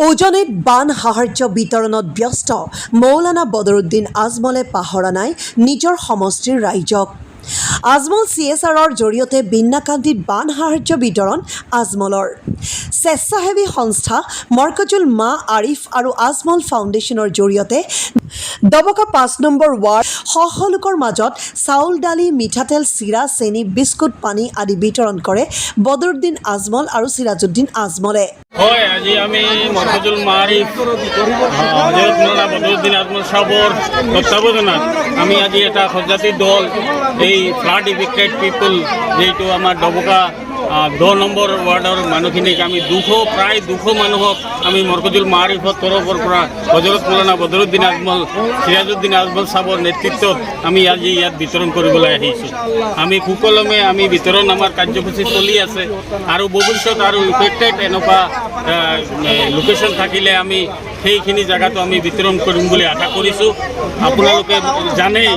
উজনিত বান সাহায্য বিতৰণত ব্যস্ত মৌলানা বদৰুদ্দিন আজমলে পাহৰা নাই নিজৰ সমষ্টিৰ ৰাইজক। আজমল CSRৰ জৰিয়তে বিন্নাকান্দিত বান সাহায্য বিতৰণ আজমলৰ। স্বেচ্ছাসেৱী সংস্থা মৰকজুল মা আৰিফ আৰু আজমল ফাউণ্ডেশ্যনৰ জৰিয়তে দবকা ৫ নম্বৰ ৱাৰ্ড শ লোকৰ মাজত চাউল দালি মিঠাতেল চিৰা চেনি বিস্কুট পানী আদি বিতৰণ কৰে বদৰুদ্দিন আজমল আৰু চিৰাজুদ্দিন আজমলে। হয়, আজি আমি মৰকজুল মাৰিফ হযৰত মৌলানা বদৰুদ্দিন আজমল সাহেবৰ তত্ত্বাৱধানত আমি আজি এটা সজাতি দল এই ফ্লাড ইফেক্টেড পিপল যেটো আমাৰ ডবকা 10 নম্বৰ ৱাৰ্ডৰ মানুহখিনিক আমি প্ৰায় 200 মানুহক আমি মৰকজুল মাৰিফৰ তৰফৰ পৰা হযৰত মৌলানা বদৰুদ্দিন আজমল চিৰাজুদ্দিন আজমল সাহেবৰ নেতৃত্বত আমি আজি ইয়াত বিতৰণ কৰিবলৈ আহিছোঁ। আমি সুকলমে আমি বিতৰণ আমাৰ কাৰ্যসূচী চলি আছে আৰু ভৱিষ্যত আৰু ইফেক্টেড এনেকুৱা লোকেশ্যন থাকিলে আমি সেইখিনি জেগাতো আমি বিতৰণ কৰিম বুলি আশা কৰিছোঁ। আপোনালোকে জানেই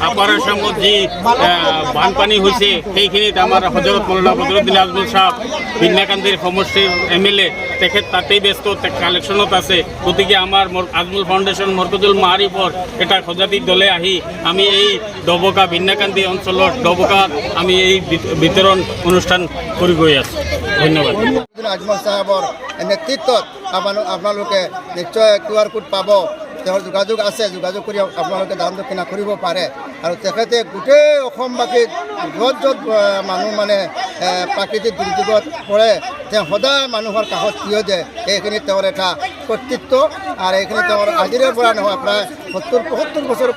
আপাৰ আসামত যি বানপানী হৈছে সেইখিনিত আমাৰ হযৰত মৌলানা বদৰুদ্দিন আজমল সাহেব বিন্নাকান্দিৰ সমষ্টিৰ MLA তেখেত তাতেই ব্যস্ত কালেকশ্যনত আছে। গতিকে আমাৰ আজমল ফাউণ্ডেশ্যন মৰকজুল মাৰিফৰ এটা সজাতি দলে আহি আমি এই ডবকা বিন্নাকান্দি অঞ্চলৰ ডবকাত আমি এই বিতৰণ অনুষ্ঠান কৰি গৈ আছোঁ। ধন্যবাদ। আজমল সাহেবৰ নেতৃত্বত আপোনালোকে নিশ্চয় QR কোড পাব, তেওঁৰ যোগাযোগ আছে, যোগাযোগ কৰি আপোনালোকে দান দক্ষিণা কৰিব পাৰে। আৰু তেখেতে গোটেই অসমবাসীক য'ত মানুহ মানে প্ৰাকৃতিক দুৰ্যোগত পৰে তেওঁ সদায় মানুহৰ কাষত থিয় দিয়ে। এইখিনি তেওঁৰ এটা কৰ্তৃত্ব আৰু এইখিনি তেওঁৰ আজিৰে পৰা নহয়, প্ৰায় 70-75 বছৰ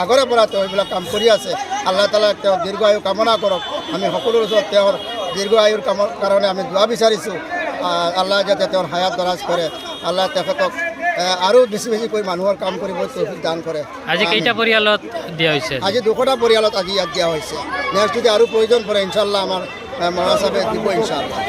আগৰে পৰা তেওঁ এইবিলাক কাম কৰি আছে। আল্লাহ তাআলা তেওঁ দীৰ্ঘ আয়ু কামনা কৰক। আমি সকলোৰে ওচৰত তেওঁৰ দীৰ্ঘ আয়ুৰ কামৰ কাৰণে আমি দোৱা বিচাৰিছোঁ। আল্লাহ যাতে তেওঁৰ হায়াত দৰাজ কৰে, আল্লাহ তেখেতক আৰু বেছি কৰি মানুহৰ কাম কৰিব তৌফিক দান কৰে। আজি কেইটা পৰিয়ালত দিয়া হৈছে? আজি 200টা পৰিয়ালত আজি ইয়াত দিয়া হৈছে। নেক্সট যদি আৰু প্ৰয়োজন পৰে ইনশাআল্লাহ আমাৰ মৌলানা সাহেবে দিব ইনশাআল্লাহ।